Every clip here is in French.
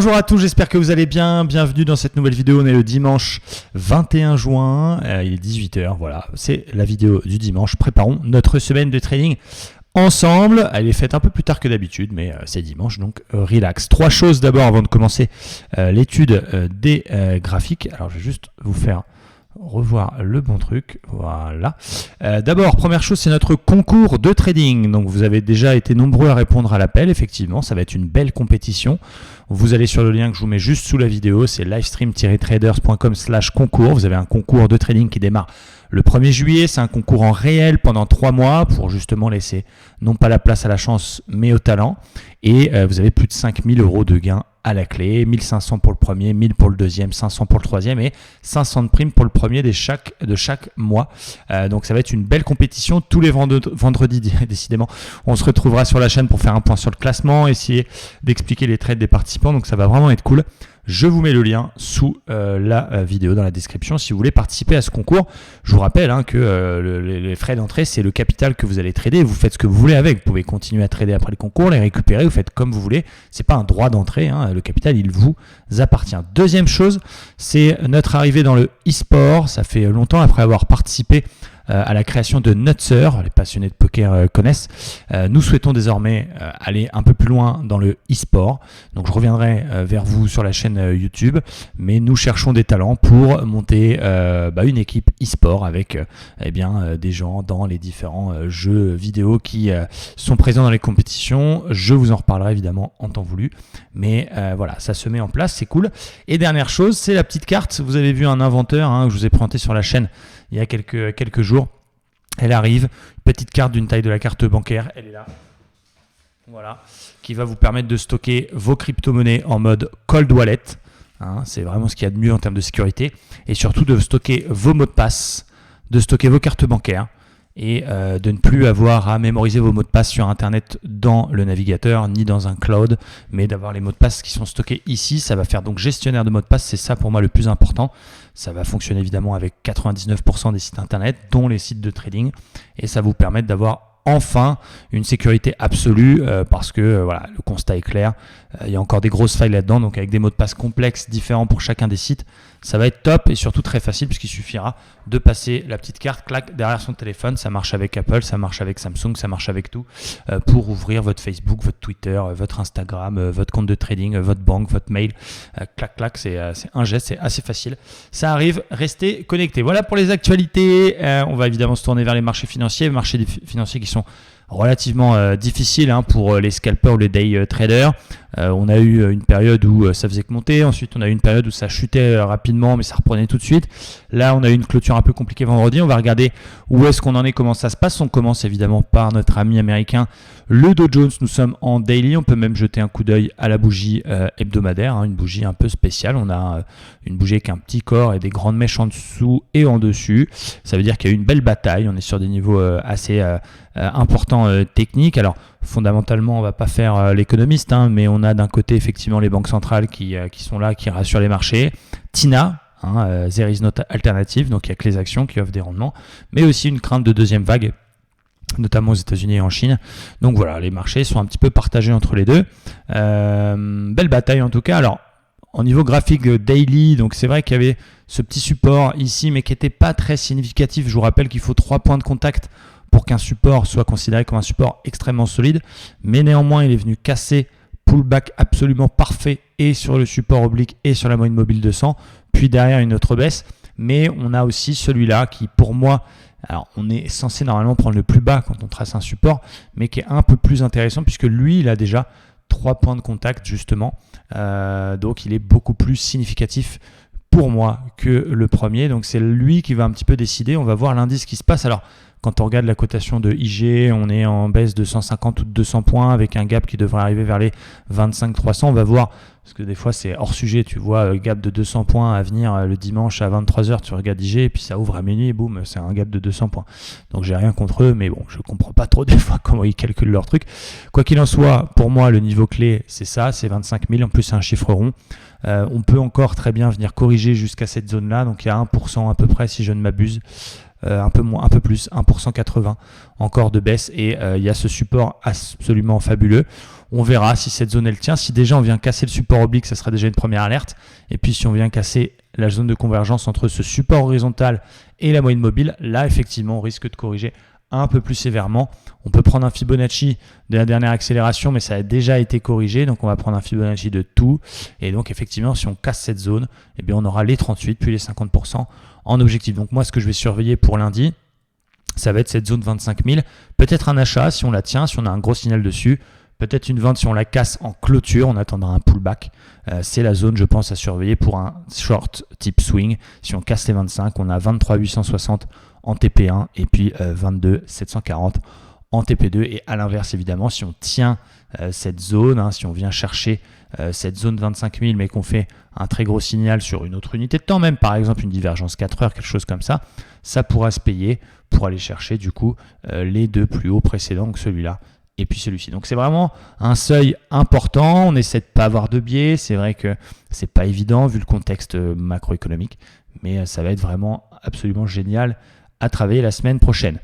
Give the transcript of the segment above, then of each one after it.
Bonjour à tous, j'espère que vous allez bien. Bienvenue dans cette nouvelle vidéo. On est le dimanche 21 juin, il est 18h, voilà, c'est la vidéo du dimanche. Préparons notre semaine de trading ensemble. Elle est faite un peu plus tard que d'habitude, mais c'est dimanche, donc relax. Trois choses d'abord avant de commencer l'étude des graphiques. Alors je vais juste vous faire revoir le bon truc, voilà. D'abord, première chose, c'est notre concours de trading. Donc vous avez déjà été nombreux à répondre à l'appel, effectivement, ça va être une belle compétition. Vous allez sur le lien que je vous mets juste sous la vidéo, c'est livestream-traders.com/concours. Vous avez un concours de trading qui démarre le 1er juillet, c'est un concours en réel pendant 3 mois pour justement laisser non pas la place à la chance, mais au talent. Et vous avez plus de 5000 € de gains à la clé, 1500 pour le premier, 1000 pour le deuxième, 500 pour le troisième et 500 de primes pour le premier de chaque mois. Donc ça va être une belle compétition tous les vendredis, décidément. On se retrouvera sur la chaîne pour faire un point sur le classement, essayer d'expliquer les trades des participants. Donc ça va vraiment être cool. Je vous mets le lien sous la vidéo dans la description si vous voulez participer à ce concours. Je vous rappelle que les frais d'entrée, c'est le capital que vous allez trader. Vous faites ce que vous voulez avec. Vous pouvez continuer à trader après le concours, les récupérer, vous faites comme vous voulez. Ce n'est pas un droit d'entrée. Le capital, il vous appartient. Deuxième chose, c'est notre arrivée dans le e-sport. Ça fait longtemps après avoir participé à la création de Nutser, les passionnés de poker connaissent. Nous souhaitons désormais aller un peu plus loin dans le e-sport. Donc je reviendrai vers vous sur la chaîne YouTube, mais nous cherchons des talents pour monter une équipe e-sport avec des gens dans les différents jeux vidéo qui sont présents dans les compétitions. Je vous en reparlerai évidemment en temps voulu, mais voilà, ça se met en place, c'est cool. Et dernière chose, c'est la petite carte. Vous avez vu un inventeur que je vous ai présenté sur la chaîne il y a quelques jours. Elle arrive, une petite carte d'une taille de la carte bancaire, elle est là, voilà, qui va vous permettre de stocker vos crypto-monnaies en mode cold wallet. C'est vraiment ce qu'il y a de mieux en termes de sécurité, et surtout de stocker vos mots de passe, de stocker vos cartes bancaires, et de ne plus avoir à mémoriser vos mots de passe sur Internet dans le navigateur, ni dans un cloud, mais d'avoir les mots de passe qui sont stockés ici. Ça va faire donc gestionnaire de mots de passe, c'est ça pour moi le plus important. Ça va fonctionner évidemment avec 99% des sites Internet, dont les sites de trading, et ça vous permet d'avoir enfin une sécurité absolue parce que le constat est clair. Il y a encore des grosses failles là-dedans, donc avec des mots de passe complexes différents pour chacun des sites, ça va être top et surtout très facile puisqu'il suffira de passer la petite carte clac derrière son téléphone. Ça marche avec Apple, ça marche avec Samsung, ça marche avec tout pour ouvrir votre Facebook, votre Twitter, votre Instagram, votre compte de trading, votre banque, votre mail. Clac clac, c'est un geste, c'est assez facile. Ça arrive, restez connectés. Voilà pour les actualités. On va évidemment se tourner vers les marchés financiers qui sont relativement difficiles pour les scalpers ou les day traders. On a eu une période où ça faisait que monter, ensuite on a eu une période où ça chutait rapidement mais ça reprenait tout de suite. Là on a eu une clôture un peu compliquée vendredi, on va regarder où est-ce qu'on en est, comment ça se passe. On commence évidemment par notre ami américain, le Dow Jones. Nous sommes en daily, on peut même jeter un coup d'œil à la bougie hebdomadaire, une bougie un peu spéciale. On a une bougie avec un petit corps et des grandes mèches en dessous et en dessus. Ça veut dire qu'il y a eu une belle bataille, on est sur des niveaux assez importants techniques. Alors fondamentalement on va pas faire l'économiste, mais on a d'un côté effectivement les banques centrales qui sont là, qui rassurent les marchés. TINA, there is no alternative, donc il n'y a que les actions qui offrent des rendements, mais aussi une crainte de deuxième vague, notamment aux États-Unis et en Chine. Donc voilà, les marchés sont un petit peu partagés entre les deux. Belle bataille en tout cas. Alors au niveau graphique daily, donc c'est vrai qu'il y avait ce petit support ici, mais qui n'était pas très significatif. Je vous rappelle qu'il faut 3 points de contact pour qu'un support soit considéré comme un support extrêmement solide, mais néanmoins il est venu casser, pullback absolument parfait et sur le support oblique et sur la moyenne mobile 200, puis derrière une autre baisse. Mais on a aussi celui-là qui pour moi, alors on est censé normalement prendre le plus bas quand on trace un support, mais qui est un peu plus intéressant puisque lui il a déjà 3 points de contact justement, donc il est beaucoup plus significatif pour moi que le premier. Donc c'est lui qui va un petit peu décider. On va voir l'indice qui se passe. Alors quand on regarde la cotation de IG, on est en baisse de 150 ou de 200 points avec un gap qui devrait arriver vers les 25-300. On va voir, parce que des fois c'est hors sujet, tu vois, gap de 200 points à venir le dimanche à 23h, tu regardes IG et puis ça ouvre à minuit et boum, c'est un gap de 200 points. Donc j'ai rien contre eux, mais bon, je comprends pas trop des fois comment ils calculent leur truc. Quoi qu'il en soit, pour moi le niveau clé c'est ça, c'est 25 000, en plus c'est un chiffre rond. On peut encore très bien venir corriger jusqu'à cette zone là, donc il y a 1% à peu près si je ne m'abuse. un peu plus, 1,80% encore de baisse, et il y a ce support absolument fabuleux. On verra si cette zone elle tient. Si déjà on vient casser le support oblique, ça sera déjà une première alerte. Et puis si on vient casser la zone de convergence entre ce support horizontal et la moyenne mobile, là effectivement on risque de corriger un peu plus sévèrement. On peut prendre un Fibonacci de la dernière accélération, mais ça a déjà été corrigé, donc on va prendre un Fibonacci de tout. Et donc effectivement, si on casse cette zone, eh bien on aura les 38 puis les 50% en objectif. Donc moi, ce que je vais surveiller pour lundi, ça va être cette zone 25 000. Peut-être un achat si on la tient, si on a un gros signal dessus. Peut-être une vente si on la casse en clôture, on attendra un pullback. C'est la zone, je pense, à surveiller pour un short type swing. Si on casse les 25, on a 23 860 en TP1 et puis 22 740 en TP2. Et à l'inverse, évidemment, si on tient cette zone, si on vient chercher cette zone 25 000, mais qu'on fait un très gros signal sur une autre unité de temps, même par exemple une divergence 4 heures, quelque chose comme ça, ça pourra se payer pour aller chercher du coup les deux plus hauts précédents, donc celui-là et puis celui-ci. Donc c'est vraiment un seuil important. On essaie de ne pas avoir de biais. C'est vrai que c'est pas évident vu le contexte macroéconomique, mais ça va être vraiment absolument génial à travailler la semaine prochaine.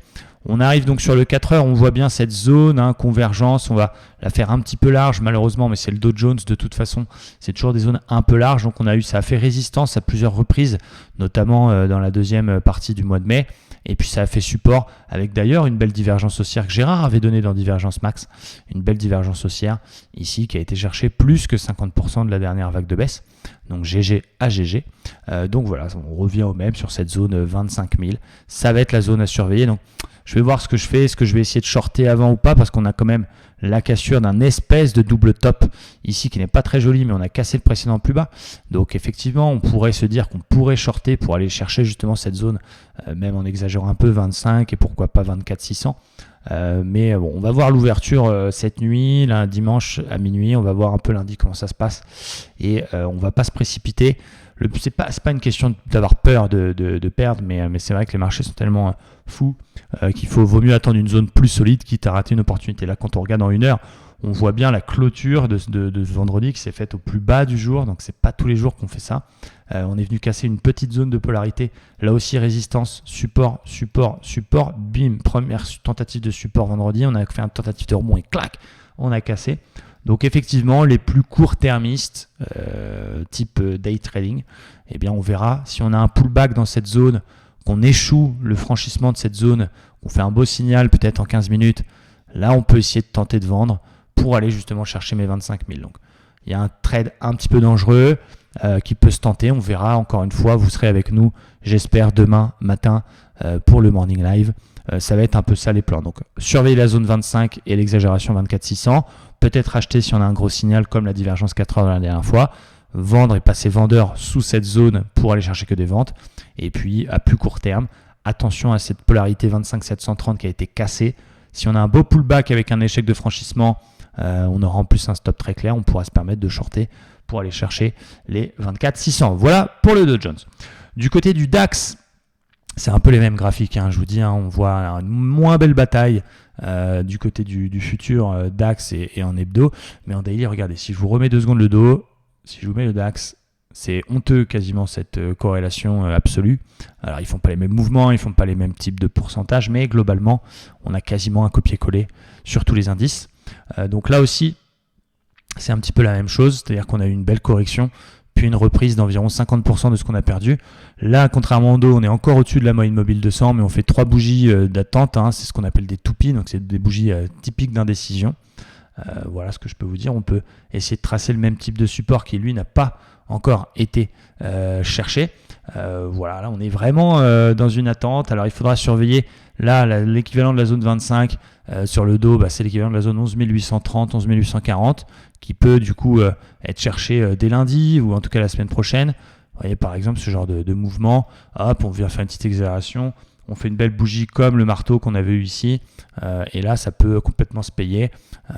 On arrive donc sur le 4 heures, on voit bien cette zone, convergence, on va la faire un petit peu large malheureusement, mais c'est le Dow Jones de toute façon, c'est toujours des zones un peu larges, donc ça a fait résistance à plusieurs reprises, notamment dans la deuxième partie du mois de mai, et puis ça a fait support avec d'ailleurs une belle divergence haussière que Gérard avait donnée dans Divergence Max, une belle divergence haussière ici qui a été cherchée plus que 50% de la dernière vague de baisse, donc GG à GG. Donc voilà, on revient au même sur cette zone 25 000, ça va être la zone à surveiller, donc je vais voir ce que je fais, est-ce que je vais essayer de shorter avant ou pas, parce qu'on a quand même la cassure d'un espèce de double top ici qui n'est pas très joli, mais on a cassé le précédent plus bas. Donc effectivement, on pourrait se dire qu'on pourrait shorter pour aller chercher justement cette zone, même en exagérant un peu, 25 et pourquoi pas 24 600. Mais bon, on va voir l'ouverture cette nuit, dimanche à minuit, on va voir un peu lundi comment ça se passe et on va pas se précipiter. C'est pas une question d'avoir peur de perdre, mais c'est vrai que les marchés sont tellement fous qu'il vaut mieux attendre une zone plus solide quitte à rater une opportunité. Là, quand on regarde en une heure, on voit bien la clôture de ce vendredi qui s'est faite au plus bas du jour, donc c'est pas tous les jours qu'on fait ça. On est venu casser une petite zone de polarité, là aussi résistance, support, support, support, bim, première tentative de support vendredi, on a fait une tentative de rebond et clac, on a cassé. Donc effectivement, les plus court-termistes, type day trading, eh bien on verra si on a un pullback dans cette zone, qu'on échoue le franchissement de cette zone, qu'on fait un beau signal peut-être en 15 minutes, là on peut essayer de tenter de vendre pour aller justement chercher mes 25 000. Donc il y a un trade un petit peu dangereux qui peut se tenter, on verra encore une fois, vous serez avec nous, j'espère demain matin pour le morning live. Ça va être un peu ça les plans. Donc surveiller la zone 25 et l'exagération 24 600. Peut-être acheter si on a un gros signal comme la divergence 4 heures de la dernière fois. Vendre et passer vendeur sous cette zone pour aller chercher que des ventes. Et puis à plus court terme, attention à cette polarité 25 730 qui a été cassée. Si on a un beau pullback avec un échec de franchissement, on aura en plus un stop très clair. On pourra se permettre de shorter pour aller chercher les 24 600. Voilà pour le Dow Jones. Du côté du DAX, c'est un peu les mêmes graphiques, je vous dis, on voit une moins belle bataille du côté du futur DAX et en hebdo, mais en daily, regardez, si je vous remets 2 secondes le dos, si je vous mets le DAX, c'est honteux quasiment cette corrélation absolue. Alors ils font pas les mêmes mouvements, ils font pas les mêmes types de pourcentages, mais globalement, on a quasiment un copier-coller sur tous les indices. Donc là aussi, c'est un petit peu la même chose, c'est-à-dire qu'on a eu une belle correction, puis une reprise d'environ 50% de ce qu'on a perdu. Là, contrairement au Dow, on est encore au-dessus de la moyenne mobile 200, mais on fait 3 bougies d'attente, c'est ce qu'on appelle des toupies, donc c'est des bougies typiques d'indécision. Voilà ce que je peux vous dire. On peut essayer de tracer le même type de support qui, lui, n'a pas encore été cherché. Voilà, là, on est vraiment dans une attente. Alors, il faudra surveiller, là, l'équivalent de la zone 25 sur le Dow, c'est l'équivalent de la zone 11 830, 11 840, qui peut du coup être cherché dès lundi ou en tout cas la semaine prochaine. Vous voyez par exemple ce genre de mouvement, hop, on vient faire une petite accélération, on fait une belle bougie comme le marteau qu'on avait eu ici, et là ça peut complètement se payer.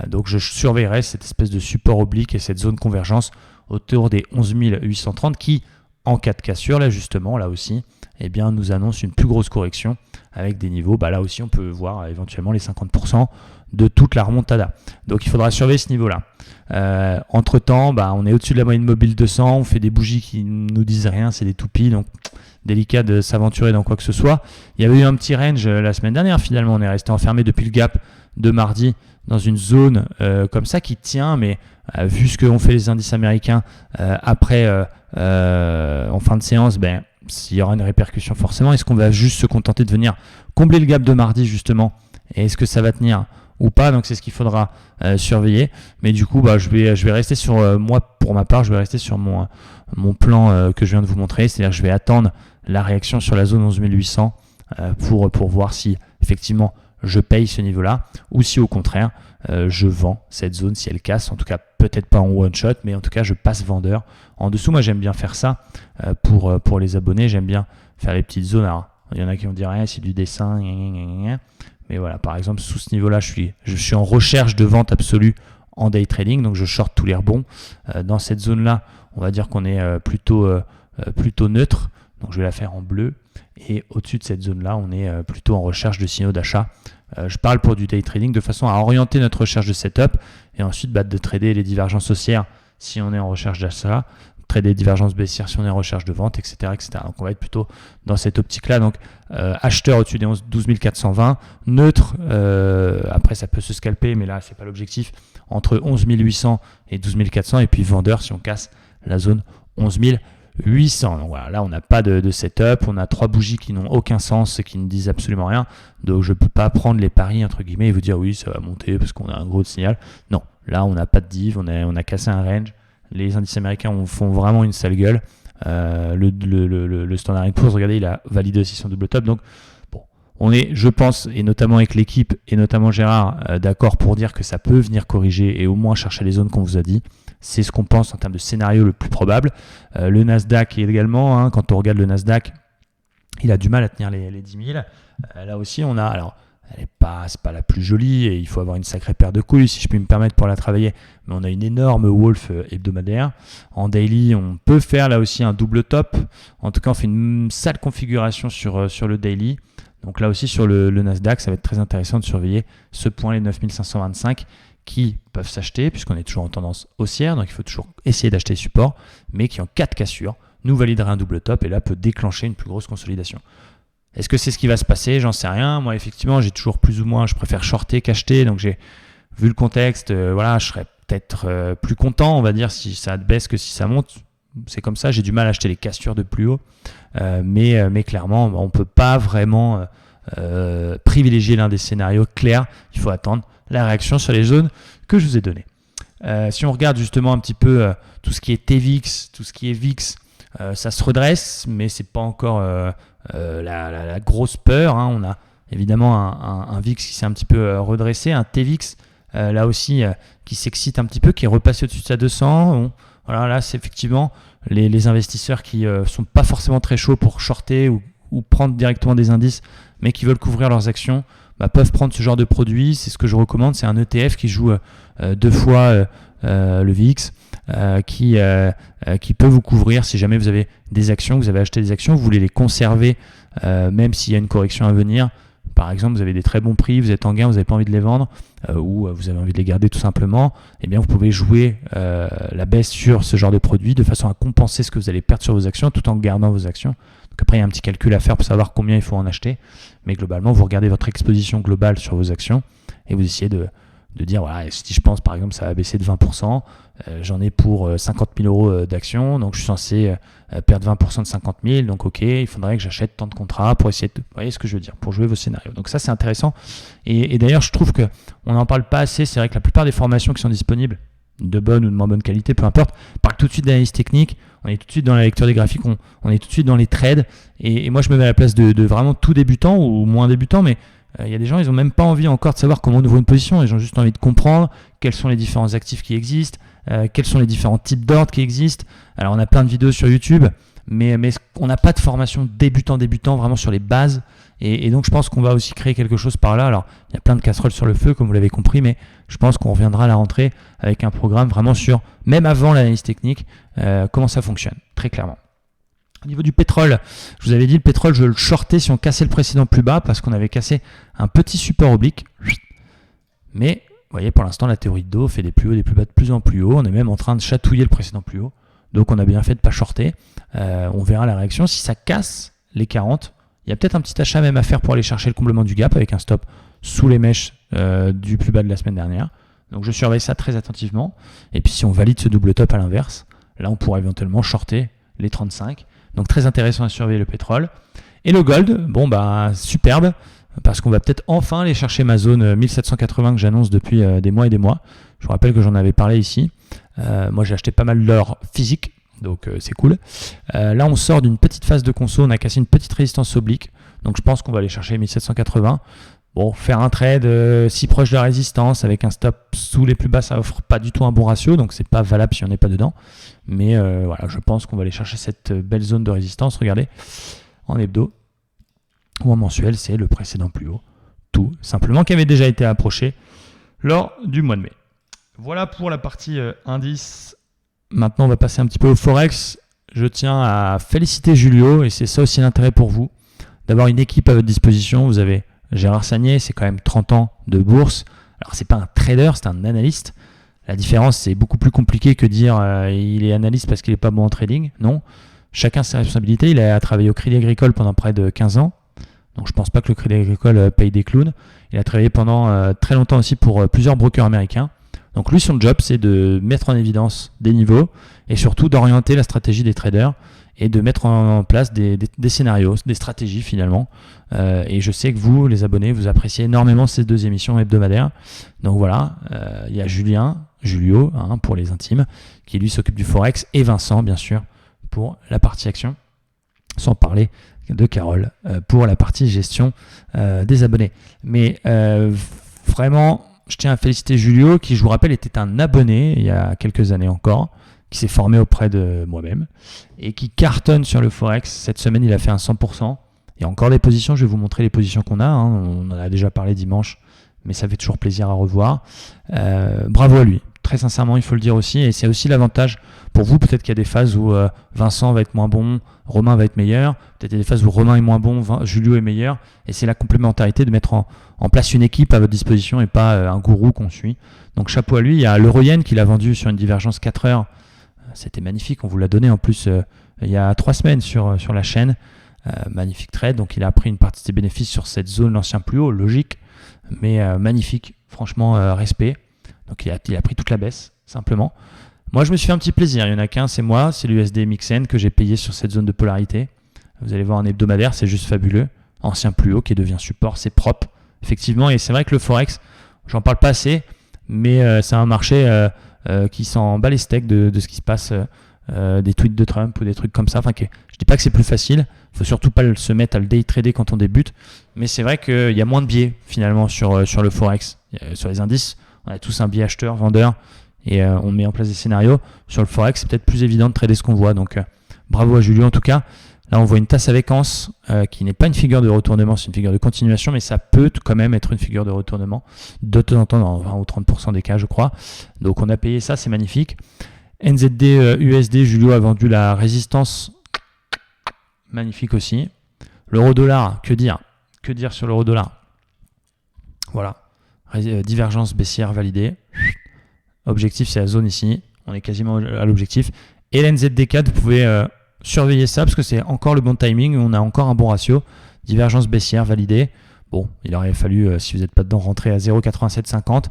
Donc je surveillerai cette espèce de support oblique et cette zone convergence autour des 11 830 qui, en cas de cassure, là justement, là aussi, eh bien, nous annonce une plus grosse correction avec des niveaux. Là aussi, on peut voir éventuellement les 50% de toute la remontada. Donc, il faudra surveiller ce niveau-là. Entre-temps, on est au-dessus de la moyenne mobile 200. On fait des bougies qui ne nous disent rien, c'est des toupies. Donc, délicat de s'aventurer dans quoi que ce soit. Il y avait eu un petit range la semaine dernière. Finalement, on est resté enfermé depuis le gap de mardi dans une zone comme ça qui tient. Mais vu ce qu'ont fait les indices américains après en fin de séance, s'il y aura une répercussion forcément, est-ce qu'on va juste se contenter de venir combler le gap de mardi justement, et est-ce que ça va tenir ou pas? Donc c'est ce qu'il faudra surveiller. Mais du coup, je vais rester sur moi, pour ma part, je vais rester sur mon plan que je viens de vous montrer, c'est-à-dire que je vais attendre la réaction sur la zone 11800 pour voir si effectivement je paye ce niveau-là, ou si au contraire je vends cette zone si elle casse. En tout cas, peut-être pas en one shot, mais en tout cas je passe vendeur en dessous. Moi j'aime bien faire ça pour les abonnés, j'aime bien faire les petites zones. Alors il y en a qui vont dire c'est du dessin, mais voilà, par exemple sous ce niveau-là je suis en recherche de vente absolue en day trading, donc je short tous les rebonds. Dans cette zone-là, on va dire qu'on est plutôt neutre, donc je vais la faire en bleu. Et au-dessus de cette zone-là, on est plutôt en recherche de signaux d'achat. Je parle pour du day trading de façon à orienter notre recherche de setup et ensuite de trader les divergences haussières si on est en recherche d'achat, trader les divergences baissières si on est en recherche de vente, etc., etc. Donc on va être plutôt dans cette optique-là. Donc acheteur au-dessus des 12 420, neutre, après ça peut se scalper, mais là c'est pas l'objectif, entre 11 800 et 12 400, et puis vendeur si on casse la zone 11 800. Donc voilà, là on n'a pas de setup, on a 3 bougies qui n'ont aucun sens et qui ne disent absolument rien, donc je ne peux pas prendre les paris entre guillemets et vous dire oui ça va monter parce qu'on a un gros signal. Non, là on n'a pas de div, on a cassé un range, les indices américains font vraiment une sale gueule. Le Standard & Poor's, regardez, il a validé aussi son double top. Donc bon, on est, je pense, et notamment avec l'équipe et notamment Gérard, d'accord pour dire que ça peut venir corriger et au moins chercher les zones qu'on vous a dit. C'est ce qu'on pense en termes de scénario le plus probable. Le Nasdaq également, quand on regarde le Nasdaq, il a du mal à tenir les 10 000. Là aussi, on a, alors, c'est pas la plus jolie et il faut avoir une sacrée paire de couilles, si je puis me permettre, pour la travailler. Mais on a une énorme wolf hebdomadaire. En daily, on peut faire là aussi un double top. En tout cas, on fait une sale configuration sur le daily. Donc là aussi, sur le Nasdaq, ça va être très intéressant de surveiller ce point, les 9525, qui peuvent s'acheter puisqu'on est toujours en tendance haussière. Donc il faut toujours essayer d'acheter les supports, mais qui en cas de cassure nous validerait un double top et là peut déclencher une plus grosse consolidation. Est-ce que c'est ce qui va se passer? J'en sais rien. Moi, effectivement, j'ai toujours plus ou moins, je préfère shorter qu'acheter. Donc, j'ai vu le contexte, je serais peut-être plus content, on va dire, si ça baisse que si ça monte. C'est comme ça. J'ai du mal à acheter les cassures de plus haut. Mais clairement, on ne peut pas vraiment privilégier l'un des scénarios clairs. Il faut attendre la réaction sur les zones que je vous ai données. Si on regarde justement un petit peu tout ce qui est TVIX, tout ce qui est VIX, ça se redresse, mais c'est pas encore la grosse peur. On a évidemment un VIX qui s'est un petit peu redressé, un TVIX là aussi qui s'excite un petit peu, qui est repassé au-dessus de sa 200. Bon, voilà, là c'est effectivement les investisseurs qui sont pas forcément très chauds pour shorter ou prendre directement des indices, mais qui veulent couvrir leurs actions, peuvent prendre ce genre de produit. C'est ce que je recommande, c'est un ETF qui joue 2 fois le VIX, qui peut vous couvrir si jamais vous avez des actions, vous avez acheté des actions, vous voulez les conserver même s'il y a une correction à venir. Par exemple, vous avez des très bons prix, vous êtes en gain, vous n'avez pas envie de les vendre ou vous avez envie de les garder tout simplement, eh bien vous pouvez jouer la baisse sur ce genre de produit de façon à compenser ce que vous allez perdre sur vos actions tout en gardant vos actions. Donc après, il y a un petit calcul à faire pour savoir combien il faut en acheter, mais globalement, vous regardez votre exposition globale sur vos actions et vous essayez de dire, voilà, si je pense par exemple ça va baisser de 20%, j'en ai pour 50 000 euros d'actions, donc je suis censé perdre 20% de 50 000, donc ok, il faudrait que j'achète tant de contrats pour essayer de... Vous voyez ce que je veux dire, pour jouer vos scénarios. Donc ça c'est intéressant, et d'ailleurs je trouve qu'on n'en parle pas assez. C'est vrai que la plupart des formations qui sont disponibles, de bonne ou de moins bonne qualité, peu importe, parlent tout de suite d'analyse technique, on est tout de suite dans la lecture des graphiques, on est tout de suite dans les trades, et moi je me mets à la place de vraiment tout débutant ou moins débutant, mais il y a des gens, ils n'ont même pas envie encore de savoir comment on ouvre une position, ils ont juste envie de comprendre quels sont les différents actifs qui existent, quels sont les différents types d'ordres qui existent. Alors on a plein de vidéos sur YouTube, mais on n'a pas de formation débutant vraiment sur les bases, et donc je pense qu'on va aussi créer quelque chose par là. Alors il y a plein de casseroles sur le feu comme vous l'avez compris, mais je pense qu'on reviendra à la rentrée avec un programme vraiment sur, même avant l'analyse technique, comment ça fonctionne, très clairement. Au niveau du pétrole, je vous avais dit, le pétrole, je le shortais si on cassait le précédent plus bas parce qu'on avait cassé un petit support oblique. Mais vous voyez, pour l'instant, la théorie de dos fait des plus hauts, des plus bas de plus en plus haut. On est même en train de chatouiller le précédent plus haut. Donc on a bien fait de ne pas shorter. On verra la réaction. Si ça casse les 40, il y a peut-être un petit achat même à faire pour aller chercher le comblement du gap avec un stop sous les mèches du plus bas de la semaine dernière. Donc je surveille ça très attentivement. Et puis si on valide ce double top à l'inverse, là on pourra éventuellement shorter les 35. Donc très intéressant à surveiller le pétrole. Et le gold, bon bah superbe, parce qu'on va peut-être enfin aller chercher ma zone 1780 que j'annonce depuis des mois et des mois. Je vous rappelle que j'en avais parlé ici. Moi j'ai acheté pas mal d'or physique, donc c'est cool. Là on sort d'une petite phase de conso, on a cassé une petite résistance oblique, donc je pense qu'on va aller chercher 1780. Bon, faire un trade si proche de la résistance avec un stop sous les plus bas, ça offre pas du tout un bon ratio, donc c'est pas valable si on n'est pas dedans. Mais voilà, je pense qu'on va aller chercher cette belle zone de résistance. Regardez, en hebdo ou en mensuel, c'est le précédent plus haut, tout simplement, qui avait déjà été approché lors du mois de mai. Voilà pour la partie indice. Maintenant, on va passer un petit peu au Forex. Je tiens à féliciter Julio, et c'est ça aussi l'intérêt pour vous, d'avoir une équipe à votre disposition. Vous avez Gérard Sagnier, c'est quand même 30 ans de bourse. Alors, c'est pas un trader, c'est un analyste. La différence, c'est beaucoup plus compliqué que dire il est analyste parce qu'il n'est pas bon en trading. Non, chacun ses responsabilités. Il a travaillé au Crédit Agricole pendant près de 15 ans. Donc, je ne pense pas que le Crédit Agricole paye des clowns. Il a travaillé pendant très longtemps aussi pour plusieurs brokers américains. Donc lui, son job, c'est de mettre en évidence des niveaux et surtout d'orienter la stratégie des traders et de mettre en place des scénarios, des stratégies finalement. Et je sais que vous, les abonnés, vous appréciez énormément ces deux émissions hebdomadaires. Donc voilà, il y a Julio, pour les intimes, qui lui s'occupe du Forex, et Vincent, bien sûr, pour la partie action, sans parler de Carole pour la partie gestion des abonnés. Mais vraiment, je tiens à féliciter Julio, qui, je vous rappelle, était un abonné il y a quelques années encore, qui s'est formé auprès de moi-même et qui cartonne sur le Forex. Cette semaine, il a fait un 100%. Il y a encore des positions, je vais vous montrer les positions qu'on a. On en a déjà parlé dimanche, mais ça fait toujours plaisir à revoir. Bravo à lui. Très sincèrement, il faut le dire aussi. Et c'est aussi l'avantage pour vous. Peut-être qu'il y a des phases où Vincent va être moins bon, Romain va être meilleur. Peut-être qu'il y a des phases où Romain est moins bon, Julio est meilleur. Et c'est la complémentarité de mettre en place une équipe à votre disposition et pas un gourou qu'on suit. Donc chapeau à lui. Il y a l'Euroyen qui l'a vendu sur une divergence 4 heures. C'était magnifique. On vous l'a donné en plus il y a 3 semaines sur la chaîne. Magnifique trade. Donc il a pris une partie de ses bénéfices sur cette zone, l'ancien plus haut, logique. Mais magnifique. Franchement, respect. Donc il a pris toute la baisse, simplement. Moi, je me suis fait un petit plaisir. Il n'y en a qu'un, c'est moi. C'est l'USD Mixen que j'ai payé sur cette zone de polarité. Vous allez voir en hebdomadaire, c'est juste fabuleux. Ancien plus haut qui devient support, c'est propre. Effectivement, et c'est vrai que le Forex, j'en parle pas assez, mais c'est un marché qui s'en bat les steaks de ce qui se passe, des tweets de Trump ou des trucs comme ça. Enfin, je dis pas que c'est plus facile. Il faut surtout pas se mettre à le day trader quand on débute. Mais c'est vrai qu'il y a moins de biais finalement sur le Forex. Sur les indices, on a tous un biais acheteur, vendeur, et on met en place des scénarios. Sur le Forex, c'est peut-être plus évident de trader ce qu'on voit. Donc bravo à Julien en tout cas. Là, on voit une tasse avec anse qui n'est pas une figure de retournement, c'est une figure de continuation, mais ça peut quand même être une figure de retournement de temps en temps, dans 20 ou 30% des cas, je crois. Donc, on a payé ça, c'est magnifique. NZD USD, Julio a vendu la résistance, magnifique aussi. L'euro-dollar, que dire? Que dire sur l'euro-dollar? Voilà, divergence baissière validée. Objectif, c'est la zone ici. On est quasiment à l'objectif. Et l'NZD4, vous pouvez surveiller ça parce que c'est encore le bon timing. On a encore un bon ratio. Divergence baissière validée. Bon, il aurait fallu, si vous n'êtes pas dedans, rentrer à 0,8750.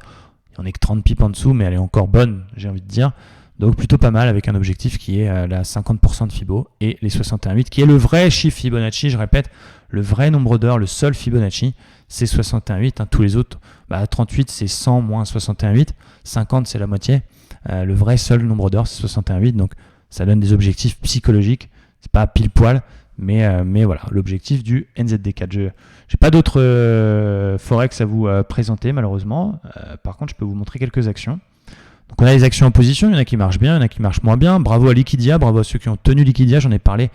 On n'est que 30 pips en dessous, mais elle est encore bonne, j'ai envie de dire. Donc plutôt pas mal avec un objectif qui est la 50% de Fibo et les 61,8 qui est le vrai chiffre Fibonacci. Je répète, le vrai nombre d'heures, le seul Fibonacci, c'est 61,8. Tous les autres, 38 c'est 100 moins 61,8. 50 c'est la moitié. Le vrai seul nombre d'heures, c'est 61,8. Donc ça donne des objectifs psychologiques. C'est pas pile poil, mais voilà, l'objectif du NZD4. Je n'ai pas d'autres Forex à vous présenter malheureusement. Par contre, je peux vous montrer quelques actions. Donc on a les actions en position, il y en a qui marchent bien, il y en a qui marchent moins bien. Bravo à Liquidia, bravo à ceux qui ont tenu Liquidia, j'en ai parlé.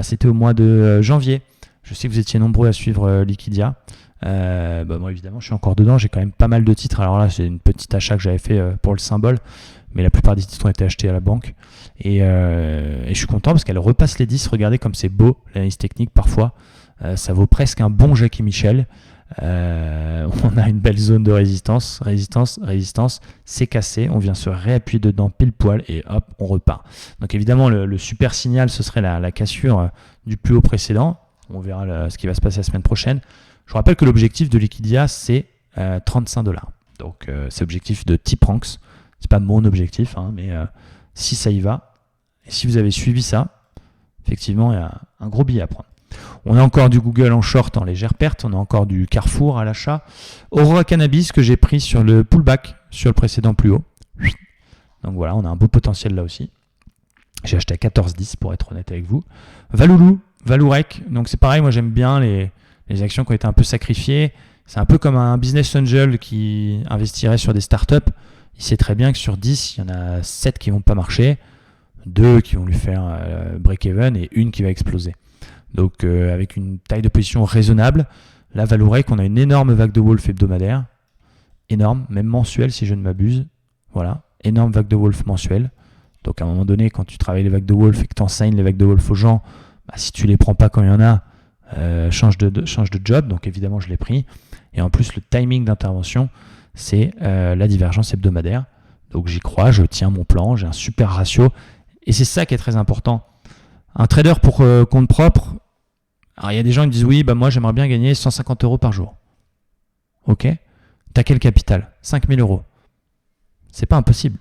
C'était au mois de janvier. Je sais que vous étiez nombreux à suivre Liquidia. Moi, évidemment, je suis encore dedans. J'ai quand même pas mal de titres. Alors là, c'est une petite achat que j'avais fait pour le symbole. Mais la plupart des titres ont été achetés à la banque. Et je suis content parce qu'elle repasse les 10. Regardez comme c'est beau, l'analyse technique parfois. Ça vaut presque un bon Jackie Michel. On a une belle zone de résistance. Résistance. C'est cassé. On vient se réappuyer dedans pile poil et hop, on repart. Donc évidemment, le super signal, ce serait la cassure du plus haut précédent. On verra ce qui va se passer la semaine prochaine. Je vous rappelle que l'objectif de Liquidia, c'est $35. Donc c'est l'objectif de T-Pranks. C'est pas mon objectif, mais si ça y va, et si vous avez suivi ça, effectivement, il y a un gros billet à prendre. On a encore du Google en short en légère perte, on a encore du Carrefour à l'achat. Aurora Cannabis que j'ai pris sur le pullback, sur le précédent plus haut. Donc voilà, on a un beau potentiel là aussi. J'ai acheté à 14,10 pour être honnête avec vous. Valourec, donc c'est pareil, moi j'aime bien les actions qui ont été un peu sacrifiées. C'est un peu comme un business angel qui investirait sur des startups. Il sait très bien que sur 10, il y en a 7 qui ne vont pas marcher, 2 qui vont lui faire break-even et une qui va exploser. Donc avec une taille de position raisonnable, là Valourec, on a une énorme vague de Wolf hebdomadaire, énorme, même mensuelle si je ne m'abuse. Voilà, énorme vague de Wolf mensuelle. Donc à un moment donné, quand tu travailles les vagues de Wolf et que tu enseignes les vagues de Wolf aux gens, si tu ne les prends pas quand il y en a, change de job. Donc évidemment, je l'ai pris. Et en plus, le timing d'intervention, c'est la divergence hebdomadaire. Donc j'y crois, je tiens mon plan, j'ai un super ratio. Et c'est ça qui est très important. Un trader pour compte propre, alors il y a des gens qui disent oui, moi j'aimerais bien gagner 150 € par jour. Ok, t'as quel capital? 5 000 €. C'est pas impossible.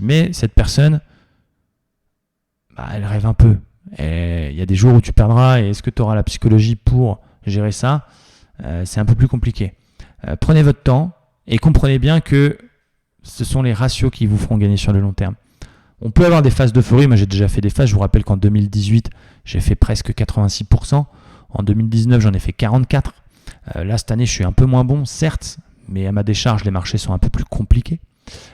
Mais cette personne, elle rêve un peu. Il y a des jours où tu perdras et est-ce que tu auras la psychologie pour gérer ça? C'est un peu plus compliqué. Prenez votre temps et comprenez bien que ce sont les ratios qui vous feront gagner sur le long terme. On peut avoir des phases d'euphorie. Moi, j'ai déjà fait des phases. Je vous rappelle qu'en 2018, j'ai fait presque 86%. En 2019, j'en ai fait 44%. Là, cette année, je suis un peu moins bon, certes, mais à ma décharge, les marchés sont un peu plus compliqués.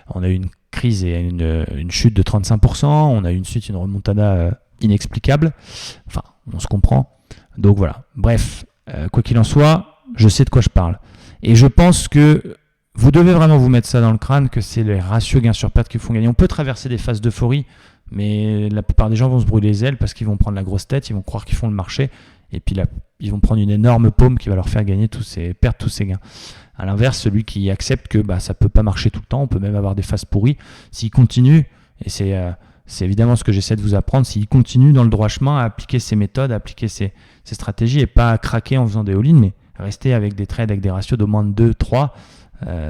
On a eu une crise et une chute de 35%. On a eu ensuite une remontada inexplicable. Enfin, on se comprend. Donc voilà. Bref, quoi qu'il en soit, je sais de quoi je parle. Et je pense que vous devez vraiment vous mettre ça dans le crâne, que c'est les ratios gains sur perte qui font gagner. On peut traverser des phases d'euphorie, mais la plupart des gens vont se brûler les ailes parce qu'ils vont prendre la grosse tête, ils vont croire qu'ils font le marché, et puis là, ils vont prendre une énorme paume qui va leur faire gagner perdre tous ces gains. À l'inverse, celui qui accepte que ça ne peut pas marcher tout le temps, on peut même avoir des phases pourries, s'il continue, et c'est évidemment ce que j'essaie de vous apprendre, s'il continue dans le droit chemin à appliquer ses méthodes, à appliquer ses stratégies, et pas à craquer en faisant des all-in, mais rester avec des trades, avec des ratios d'au moins de 2, 3,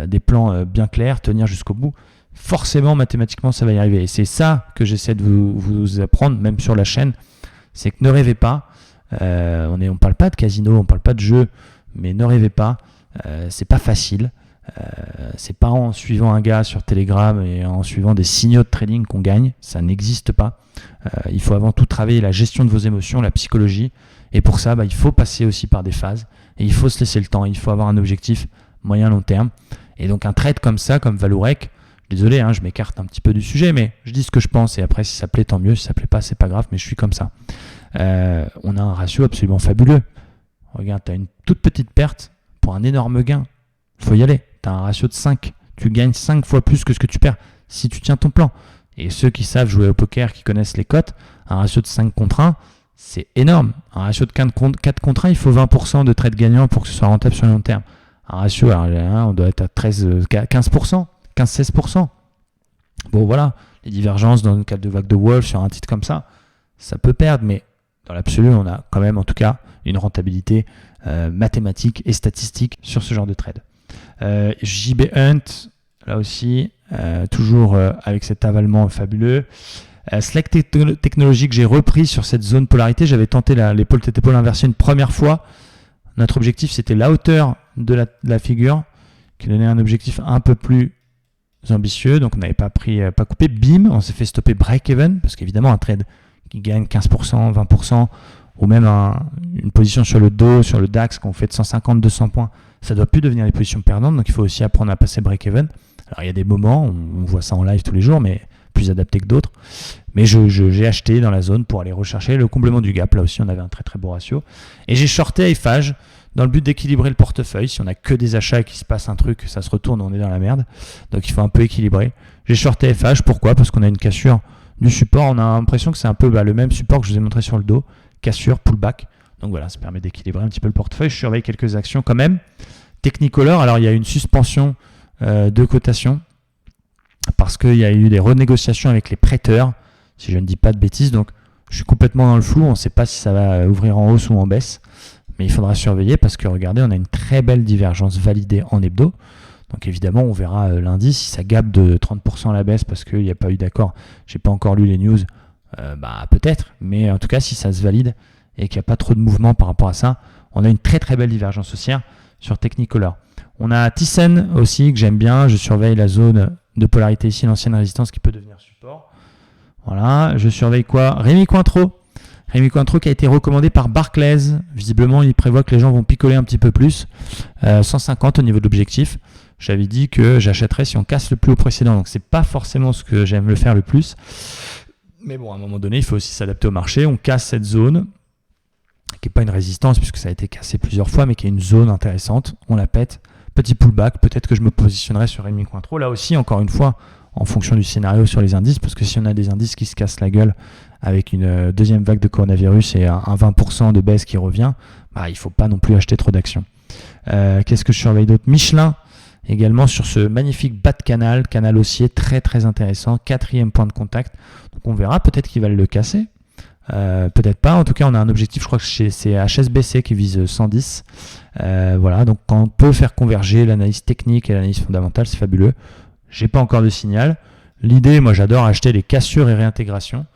des plans bien clairs, tenir jusqu'au bout, forcément mathématiquement ça va y arriver. Et c'est ça que j'essaie de vous apprendre, même sur la chaîne, c'est que ne rêvez pas, on parle pas de casino, on parle pas de jeu, mais ne rêvez pas, c'est pas facile, c'est pas en suivant un gars sur Telegram et en suivant des signaux de trading qu'on gagne, ça n'existe pas. Il faut avant tout travailler la gestion de vos émotions, la psychologie, et pour ça il faut passer aussi par des phases, et il faut se laisser le temps, il faut avoir un objectif moyen-long terme. Et donc un trade comme ça, comme Valourec, désolé, je m'écarte un petit peu du sujet, mais je dis ce que je pense, et après si ça plaît tant mieux, si ça plaît pas c'est pas grave, mais je suis comme ça. On a un ratio absolument fabuleux. Regarde, tu as une toute petite perte pour un énorme gain. Il faut y aller. Tu as un ratio de 5. Tu gagnes 5 fois plus que ce que tu perds si tu tiens ton plan. Et ceux qui savent jouer au poker, qui connaissent les cotes, un ratio de 5 contre 1, c'est énorme. Un ratio de 4 contre 1, il faut 20% de trade gagnant pour que ce soit rentable sur le long terme. Un ratio, on doit être à 15%, 15-16%. Bon, voilà, les divergences dans le cadre de vague de Wolf sur un titre comme ça, ça peut perdre, mais dans l'absolu, on a quand même, en tout cas, une rentabilité mathématique et statistique sur ce genre de trade. JB Hunt, là aussi, toujours avec cet avalement fabuleux. Slack Technologies que j'ai repris sur cette zone polarité. J'avais tenté l'épaule tête épaule inversée une première fois. Notre objectif, c'était la hauteur de la figure, qui donnait un objectif un peu plus ambitieux. Donc, on n'avait pas coupé. Bim, on s'est fait stopper break-even, parce qu'évidemment, un trade qui gagne 15%, 20%, ou même une position sur le dos, sur le DAX, qu'on fait de 150, 200 points, ça ne doit plus devenir des positions perdantes. Donc, il faut aussi apprendre à passer break-even. Alors, il y a des moments, on voit ça en live tous les jours, mais plus adaptés que d'autres. Mais j'ai acheté dans la zone pour aller rechercher le comblement du gap. Là aussi, on avait un très très beau ratio. Et j'ai shorté Eiffage dans le but d'équilibrer le portefeuille. Si on n'a que des achats et qu'il se passe un truc, ça se retourne, on est dans la merde. Donc il faut un peu équilibrer. J'ai shorté Eiffage. Pourquoi? Parce qu'on a une cassure du support. On a l'impression que c'est un peu le même support que je vous ai montré sur le dos. Cassure, pullback. Donc voilà, ça permet d'équilibrer un petit peu le portefeuille. Je surveille quelques actions quand même. Technicolor, alors il y a une suspension de cotation parce qu'il y a eu des renégociations avec les prêteurs, si je ne dis pas de bêtises. Donc je suis complètement dans le flou. On ne sait pas si ça va ouvrir en hausse ou en baisse. Mais il faudra surveiller parce que regardez, on a une très belle divergence validée en hebdo. Donc évidemment, on verra lundi si ça gape de 30% à la baisse parce qu'il n'y a pas eu d'accord. Je n'ai pas encore lu les news, peut-être. Mais en tout cas, si ça se valide et qu'il n'y a pas trop de mouvement par rapport à ça, on a une très très belle divergence haussière sur Technicolor. On a Thyssen aussi que j'aime bien. Je surveille la zone de polarité ici, l'ancienne résistance qui peut devenir support. Voilà, je surveille quoi? Rémi Cointreau. Rémi Cointreau qui a été recommandé par Barclays. Visiblement, il prévoit que les gens vont picoler un petit peu plus. 150 au niveau de l'objectif. J'avais dit que j'achèterais si on casse le plus haut précédent. Donc, c'est pas forcément ce que j'aime le faire le plus. Mais bon, à un moment donné, il faut aussi s'adapter au marché. On casse cette zone, qui n'est pas une résistance puisque ça a été cassé plusieurs fois, mais qui est une zone intéressante. On la pète. Petit pullback. Peut-être que je me positionnerai sur Rémi Cointreau. Là aussi, encore une fois, en fonction du scénario sur les indices, parce que si on a des indices qui se cassent la gueule avec une deuxième vague de coronavirus et un 20% de baisse qui revient, il ne faut pas non plus acheter trop d'actions. Qu'est-ce que je surveille d'autre? Michelin, également sur ce magnifique bas de canal haussier très très intéressant, 4e point de contact. Donc on verra, peut-être qu'ils veulent le casser, peut-être pas. En tout cas, on a un objectif, je crois que c'est HSBC qui vise 110. Voilà, donc quand on peut faire converger l'analyse technique et l'analyse fondamentale, c'est fabuleux. J'ai pas encore de signal. L'idée, moi j'adore acheter les cassures et réintégrations.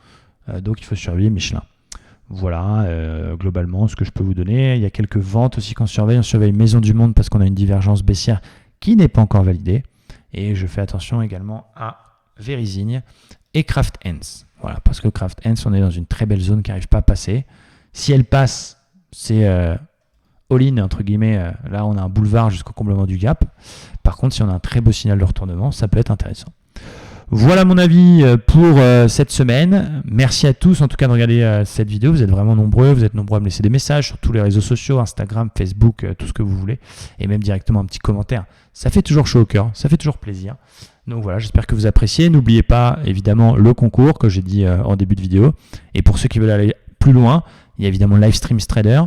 Donc il faut surveiller Michelin. Voilà, globalement ce que je peux vous donner. Il y a quelques ventes aussi qu'on surveille. On surveille Maison du Monde parce qu'on a une divergence baissière qui n'est pas encore validée. Et je fais attention également à Verizigne et Craft Hens. Voilà, parce que Craft Hens, on est dans une très belle zone qui n'arrive pas à passer. Si elle passe, c'est all-in, entre guillemets. Là, on a un boulevard jusqu'au comblement du gap. Par contre, si on a un très beau signal de retournement, ça peut être intéressant. Voilà mon avis pour cette semaine. Merci à tous en tout cas de regarder cette vidéo. Vous êtes vraiment nombreux. Vous êtes nombreux à me laisser des messages sur tous les réseaux sociaux, Instagram, Facebook, tout ce que vous voulez. Et même directement un petit commentaire. Ça fait toujours chaud au cœur. Ça fait toujours plaisir. Donc voilà, j'espère que vous appréciez. N'oubliez pas évidemment le concours que j'ai dit en début de vidéo. Et pour ceux qui veulent aller plus loin, il y a évidemment Livestream Trader.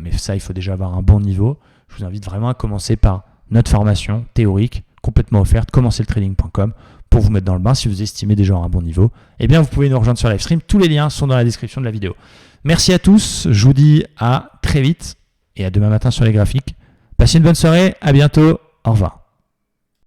Mais ça, il faut déjà avoir un bon niveau. Je vous invite vraiment à commencer par notre formation théorique, complètement offerte, commencerletrading.com. Pour vous mettre dans le bain, si vous estimez déjà un bon niveau, eh bien vous pouvez nous rejoindre sur Livestream. Tous les liens sont dans la description de la vidéo. Merci à tous, je vous dis à très vite et à demain matin sur les graphiques. Passez une bonne soirée, à bientôt, au revoir.